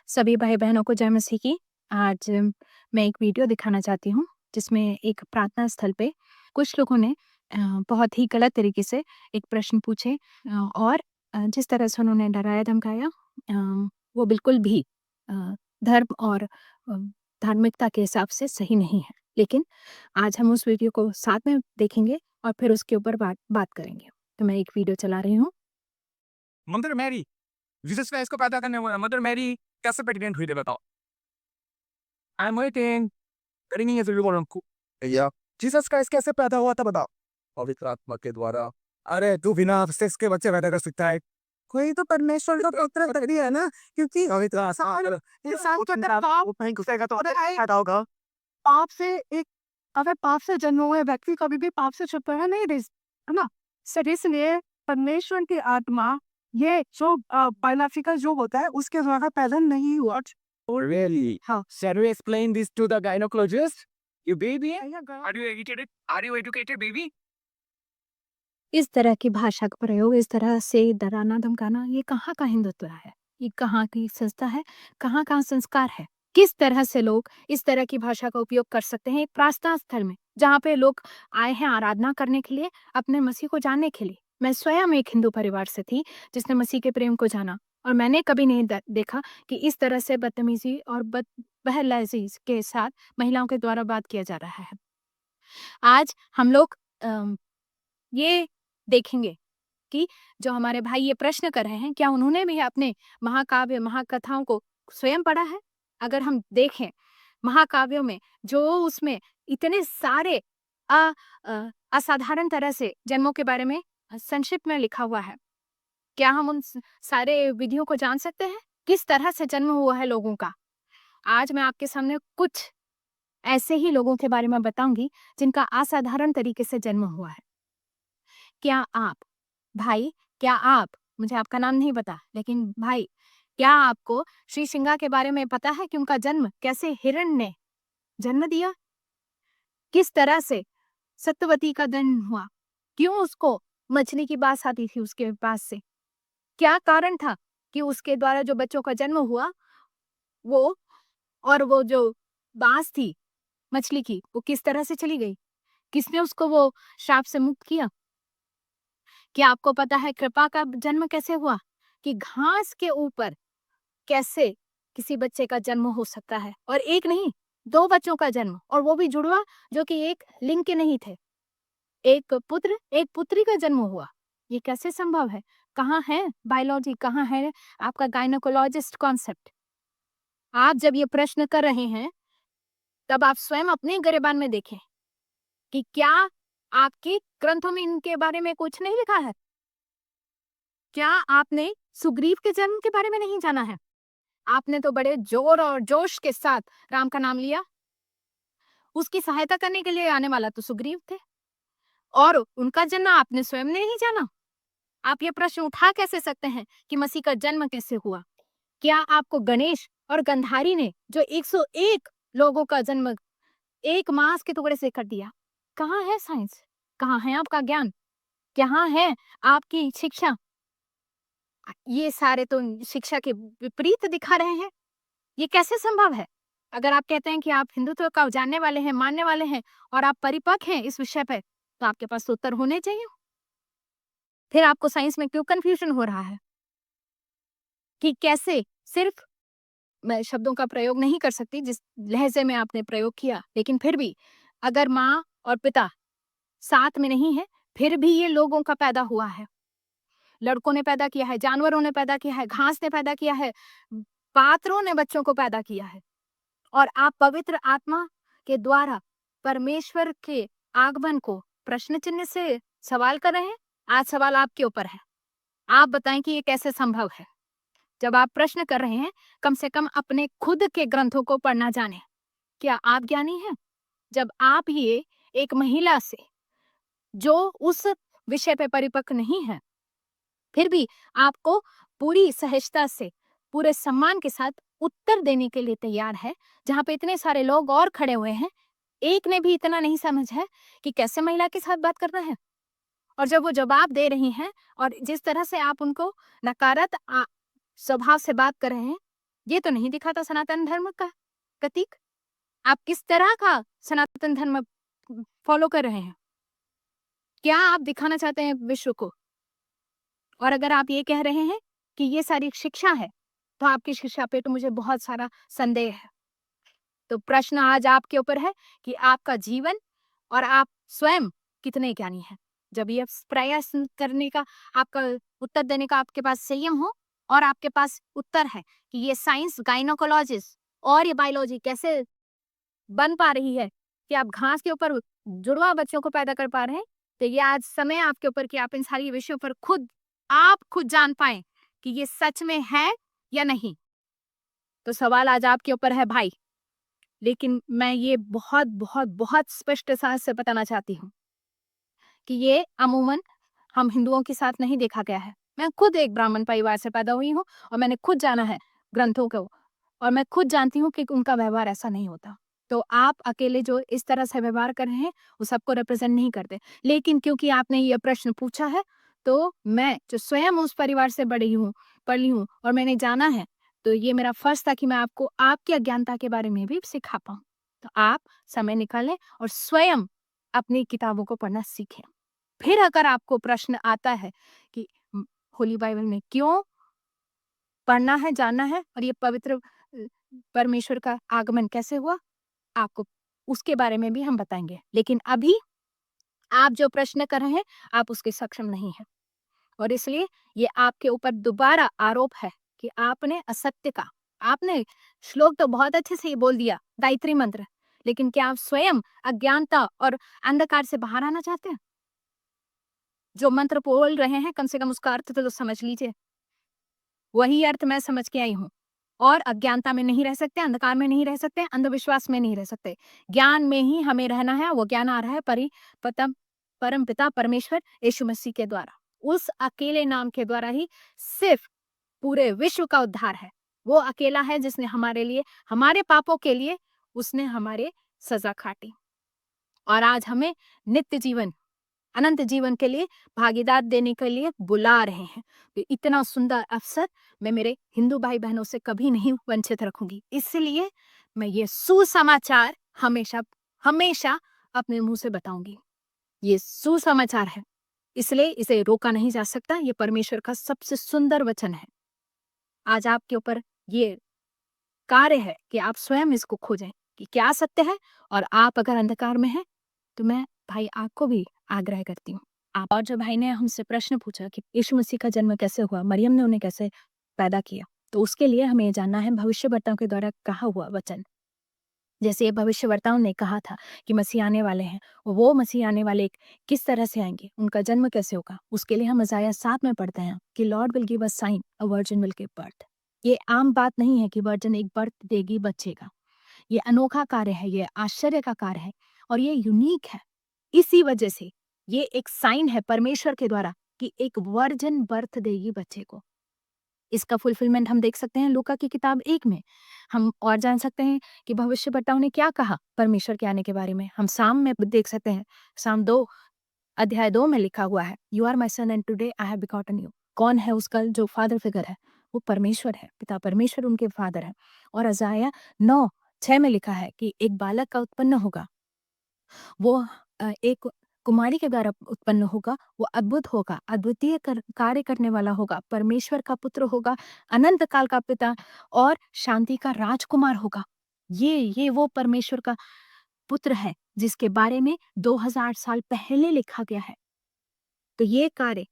सभी भाई-बहनों को जय मसीह की। आज मैं एक वीडियो दिखाना चाहती हूँ, जिसमें एक प्रार्थना स्थल पे कुछ लोगों ने बहुत ही गलत तरीके से एक प्रश्न पूछे और जिस तरह से उन्होंने डराया-धमकाया वो बिल्कुल भी धर्म और धार्मिकता के हिसाब से सही नहीं है। लेकिन आज हम उस वीडियो को साथ में देखेंगे और फिर उसके ऊपर बात बात करेंगे। तो मैं एक वीडियो चला रही हूँ। मदर मैरी जीसस क्राइस्ट को पैदा करने वाला मदर मैरी कैसे प्रेग्नेंट हुई थे बताओ। आई एम वेटिंग करेंगे ये जरूर बोलो भैया। जीसस क्राइस्ट कैसे पैदा हुआ था बताओ। पवित्र आत्मा के द्वारा। अरे तू बिना सेक्स के बच्चे पैदा कर सकता है। कोई तो परमेश्वर का पुत्र तक है ना, क्योंकि पवित्र आत्मा इंसान के अंदर पाप नहीं घुसेगा तो पैदा होगा। पाप से एक अगर पाप से जन्म हुए व्यक्ति कभी भी पाप से छुटकारा नहीं दे है ना। सर इसलिए परमेश्वर की आत्मा ये जो बायोलॉजिकल जो होता है उसके द्वारा पैदा नहीं हुआ। Oh really? हाँ। Shall we explain this to the gynecologist? You baby? Are you educated? Are you educated baby? इस तरह की भाषा का प्रयोग, इस तरह से डराना-धमकाना, ये कहाँ का हिंदुत्व है? ये कहाँ की संस्था है? कहाँ का संस्कार है? किस तरह से लोग इस तरह की भाषा का उपयोग कर सकते हैं एक प्रार्थना स्थल में, जहाँ पे लोग आए हैं आराधना करने के लिए, अपने मसीह को जानने के लिए। मैं स्वयं एक हिंदू परिवार से थी, जिसने मसीह के प्रेम को जाना और मैंने कभी नहीं देखा कि इस तरह से बदतमीज़ी और बहलहज़ी के साथ महिलाओं के द्वारा बात किया जा रहा है। आज हम लोग ये देखेंगे कि जो हमारे भाई ये प्रश्न कर रहे हैं, क्या उन्होंने भी अपने महाकाव्य, महाकथाओं को स्वयं पढ़ा है? अगर हम देखें महाकाव्यों में जो उसमें इतने सारे असाधारण तरह से जन्मों के बारे में संक्षिप्त में लिखा हुआ है। क्या हम उन सारे विधियों को जान सकते हैं? किस तरह से जन्म हुआ है लोगों का? आज मैं आपके सामने कुछ ऐसे ही लोगों के बारे में बताऊंगी जिनका असाधारण तरीके से जन्म हुआ है। क्या आप भाई, क्या आप मुझे आपका नाम नहीं पता, लेकिन भाई, क्या आपको श्री सिंगा के बारे में पता है कि उनका जन्म कैसे हिरण ने जन्म दिया? किस तरह से सत्यवती का जन्म हुआ? क्यों उसको मछली की बास आती थी उसके पास से? क्या कारण था कि उसके द्वारा जो बच्चों का जन्म हुआ, वो और वो जो बास थी मछली की, वो किस तरह से चली गई? किसने उसको वो श्राप से मुक्त किया? क्या आपको पता है कृपा का जन्म कैसे हुआ? कि घास के ऊपर कैसे किसी बच्चे का जन्म हो सकता है और एक नहीं, 2 बच्चों का जन्म और वो भी जुड़वा जो कि एक लिंग के नहीं थे। एक पुत्र, एक पुत्री का जन्म हुआ। ये कैसे संभव है? कहाँ है बायोलॉजी? कहाँ है आपका गायनेकोलॉजिस्ट कॉन्सेप्ट? आप जब ये प्रश्न कर रहे हैं, तब आप स्वयं अपने गिरेबान में देखें कि क्या आपके ग्रंथों में इनके बारे में कुछ नहीं लिखा है? क्या आपने सुग्रीव के जन्म के बारे में नहीं जाना है? आपने तो बड़े जोर और जोश के साथ राम का नाम लिया। उसकी सहायता करने के लिए आने वाला तो सुग्रीव थे और उनका जन्म आपने स्वयं ने नहीं जाना। आप ये प्रश्न उठा कैसे सकते हैं कि मसीह का जन्म कैसे हुआ? क्या आपको गणेश और गंधारी ने जो 101 लोगों का जन्म एक मांस के टुकड़े से कर दिया? कहाँ है साइंस? कहाँ है आपका ज्ञान? कहाँ है आपकी शिक्षा? ये सारे तो शिक्षा के विपरीत दिखा रहे हैं। ये कैसे संभव है? अगर आप कहते हैं कि आप हिंदुत्व का जानने वाले हैं, मानने वाले हैं और आप परिपक्व हैं इस विषय पे, तो आपके पास तो उत्तर होने चाहिए। फिर आपको साइंस में क्यों कन्फ्यूजन हो रहा है? कि कैसे सिर्फ मैं शब्दों का प्रयोग नहीं कर सकती जिस लहज़े में आपने प्रयोग किया, लेकिन फिर भी अगर माँ और पिता साथ में नहीं है, फिर भी ये लोगों का पैदा हुआ है। लड़कों ने पैदा किया है, जानवरों ने पैदा किया है, घास ने पैदा किया है, पात्रों ने बच्चों को पैदा किया है। और आप पवित्र आत्मा के द्वारा परमेश्वर के आगमन को प्रश्न चिन्ह से सवाल कर रहे हैं। आज सवाल आपके ऊपर है। आप बताएं कि ये कैसे संभव है? जब आप प्रश्न कर रहे हैं, कम से कम अपने खुद के ग्रंथों को पढ़ना जाने। क्या आप ज्ञानी हैं? जब आप ये एक महिला से जो उस विषय पे परिपक्व नहीं है, फिर भी आपको पूरी सहजता से, पूरे सम्मान के साथ उत्तर देने के लिए तैयार है, जहाँ पे इतने सारे लोग और खड़े हुए हैं, एक ने भी इतना नहीं समझ है कि कैसे महिला के साथ बात करना है। और जब वो जवाब दे रही हैं और जिस तरह से आप उनको नकारात्मक स्वभाव से बात कर रहे हैं, ये तो नहीं दिखाता सनातन धर्म का प्रतीक। आप किस तरह का सनातन धर्म फॉलो कर रहे हैं? क्या आप दिखाना चाहते हैं विश्व को? और अगर आप ये कह रहे हैं कि ये सारी शिक्षा है, तो आपकी शिक्षा पे तो मुझे बहुत सारा संदेह है। तो प्रश्न आज आपके ऊपर है कि आपका जीवन और आप स्वयं कितने ज्ञानी हैं। जब ये प्रयास करने का आपका उत्तर देने का आपके पास संयम हो और आपके पास उत्तर है कि ये साइंस, गायनोकोलॉजिस्ट और ये बायोलॉजी कैसे बन पा रही है कि आप घास के ऊपर जुड़वा बच्चों को पैदा कर पा रहे हैं, तो ये आज समय है आपके ऊपर कि आप इन सारी विषयों पर आप खुद जान पाएँ कि ये सच में है या नहीं। तो सवाल आज आपके ऊपर है भाई, लेकिन मैं ये बहुत स्पष्टता से बताना चाहती हूँ कि ये अमूमन हम हिंदुओं के साथ नहीं देखा गया है। मैं खुद एक ब्राह्मण परिवार से पैदा हुई हूँ और मैंने खुद जाना है ग्रंथों को और मैं खुद जानती हूँ कि उनका व्यवहार ऐसा नहीं होता। तो आप अकेले जो इस तरह से व्यवहार कर रहे हैं, वो सबको रिप्रेज़ेंट नहीं करते। लेकिन क्योंकि आपने ये प्रश्न पूछा है, तो मैं जो स्वयं उस परिवार से बड़ी हूँ, पली हूँ और मैंने जाना है, तो ये मेरा फ़र्ज़ था कि मैं आपको आपकी अज्ञानता के बारे में भी सिखा पाऊँ। तो आप समय निकालें और स्वयं अपनी किताबों को पढ़ना सीखें। फिर अगर आपको प्रश्न आता है कि होली बाइबल में क्यों पढ़ना है, जानना है और ये पवित्र परमेश्वर का आगमन कैसे हुआ, आपको उसके बारे में भी हम बताएँगे। लेकिन अभी आप जो प्रश्न कर रहे हैं, आप उसके सक्षम नहीं हैं और इसलिए ये आपके ऊपर दोबारा आरोप है कि आपने असत्य का आपने श्लोक तो बहुत अच्छे से ही बोल दिया, गायत्री मंत्र, लेकिन क्या आप स्वयं अज्ञानता और अंधकार से बाहर आना चाहते हैं? जो मंत्र बोल रहे हैं, कम से कम उसका अर्थ तो समझ लीजिए। वही अर्थ मैं समझ के आई हूँ और अज्ञानता में नहीं रह सकते, अंधकार में नहीं रह सकते, अंधविश्वास में नहीं रह सकते। ज्ञान में ही हमें रहना है, वो ज्ञान आ रहा है परमपिता परमेश्वर यीशु मसीह के द्वारा। उस अकेले नाम के द्वारा ही सिर्फ पूरे विश्व का उद्धार है। वो अकेला है जिसने हमारे लिए, हमारे पापों के लिए उसने हमारे सज़ा काटी और आज हमें नित्य जीवन अनंत जीवन के लिए भागीदार देने के लिए बुला रहे हैं। तो इतना सुंदर अवसर मैं मेरे हिंदू भाई-बहनों से कभी नहीं वंचित रखूँगी। इसलिए मैं ये सुसमाचार हमेशा हमेशा अपने मुँह से बताऊँगी। ये सुसमाचार है, इसलिए इसे रोका नहीं जा सकता। ये परमेश्वर का सबसे सुंदर वचन है। आज आपके ऊपर ये कार्य है कि आप स्वयं इसको खोजें कि क्या सत्य है और आप अगर अंधकार में हैं, तो मैं भाई आपको भी आग्रह करती हूँ। आप और जो भाई ने हमसे प्रश्न पूछा कि यीशु मसीह का जन्म कैसे हुआ? मरियम ने उन्हें कैसे पैदा किया? तो उसके लिए हमें ये जानना है भविष्यवक्ताओं के द्वारा कहा हुआ वचन। जैसे ये भविष्यवक्ताओं ने कहा था कि मसीह आने वाले हैं, वो मसीह आने वाले किस तरह से आएँगे? उनका जन्म कैसे होगा? उसके लिए हम इज़ाया 7 में पढ़ते हैं कि Lord will give a sign, a virgin will give birth. ये आम बात नहीं है कि वर्जिन एक बर्थ देगी बच्चे का। ये अनोखा कार्य है, ये आश्चर्य का कार्य है और ये यूनिक है। इसी वजह से ये एक साइन है परमेश्वर के द्वारा कि एक वर्जिन बर्थ देगी बच्चे को। इसका फुलफिलमेंट हम देख सकते हैं लूका की किताब 1 में। हम और जान सकते हैं कि भविष्यवक्ताओं ने क्या कहा परमेश्वर के आने के बारे में। हम साम में देख सकते हैं, साम 2 अध्याय 2 में लिखा हुआ है, "you are my son and today I have begotten you." कौन है उसका जो फादर फिगर है? वो परमेश्वर है, पिता परमेश्वर उनके फादर हैं। और अजाया 9:6 में लिखा है कि एक बालक का उत्पन्न होगा। वो एक कुमारी के द्वारा उत्पन्न होगा, वो अद्भुत होगा, अद्वितीय कार्य करने वाला होगा, परमेश्वर का पुत्र होगा, अनंत काल का पिता और शांति का राजकुमार होगा। ये वो परमेश्वर का पुत्र है, जिसके बारे में 2000 साल पहले लिखा गया है। तो ये कार्य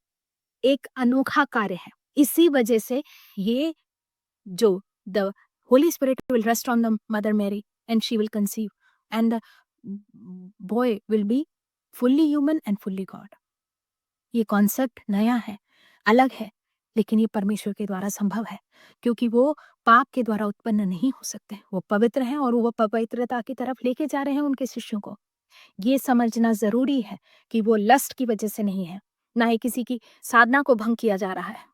एक अनोखा कार्य है। इसी वजह से ये जो the Holy Spirit will rest on the mother Mary and she will conceive and the boy will be fully human and fully God. ये कॉन्सेप्ट नया है, अलग है, लेकिन ये परमेश्वर के द्वारा संभव है क्योंकि वो पाप के द्वारा उत्पन्न नहीं हो सकते। वो पवित्र हैं और वो पवित्रता की तरफ लेके जा रहे हैं उनके शिष्यों को। ये समझना ज़रूरी है कि वो लस्ट की वजह से नहीं है, ना ही किसी की साधना को भंग किया जा रहा है।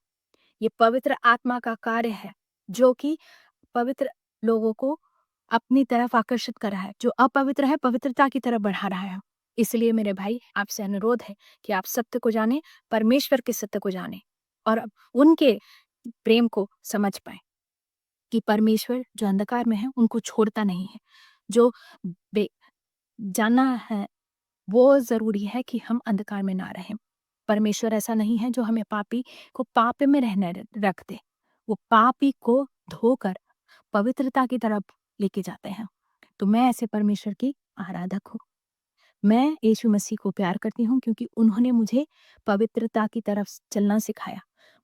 ये पवित्र आत्मा का कार्य है, जो कि पवित्र लोगों को अपनी तरफ आकर्षित कर रहा है, जो अपवित्र है पवित्रता की तरफ बढ़ा रहा है। इसलिए मेरे भाई आपसे अनुरोध है कि आप सत्य को जानें, परमेश्वर के सत्य को जानें और उनके प्रेम को समझ पाएँ। कि परमेश्वर जो अंधकार में है उनको छोड़ता नहीं है। जो बे जानना है वो ज़रूरी है कि हम अंधकार में ना रहें। परमेश्वर ऐसा नहीं है जो हमें पापी को पाप में रहने रख दे। वो पापी को धोकर पवित्रता की तरफ लेके जाते हैं। तो मैं ऐसे परमेश्वर की आराधक हूँ। मैं यीशु मसीह को प्यार करती हूँ क्योंकि उन्होंने मुझे पवित्रता की तरफ चलना सिखाया।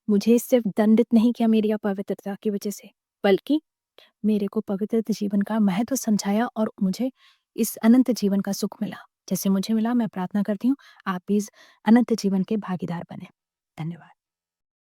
मुझे सिर्फ दंडित नहीं किया मेरी अपवित्रता की वजह से, बल्कि मेरे को पवित्र जीवन का महत्व समझाया और मुझे इस अनंत जीवन का सुख मिला। जैसे मुझे मिला, मैं प्रार्थना करती हूँ आप भी इस अनंत जीवन के भागीदार बने। धन्यवाद।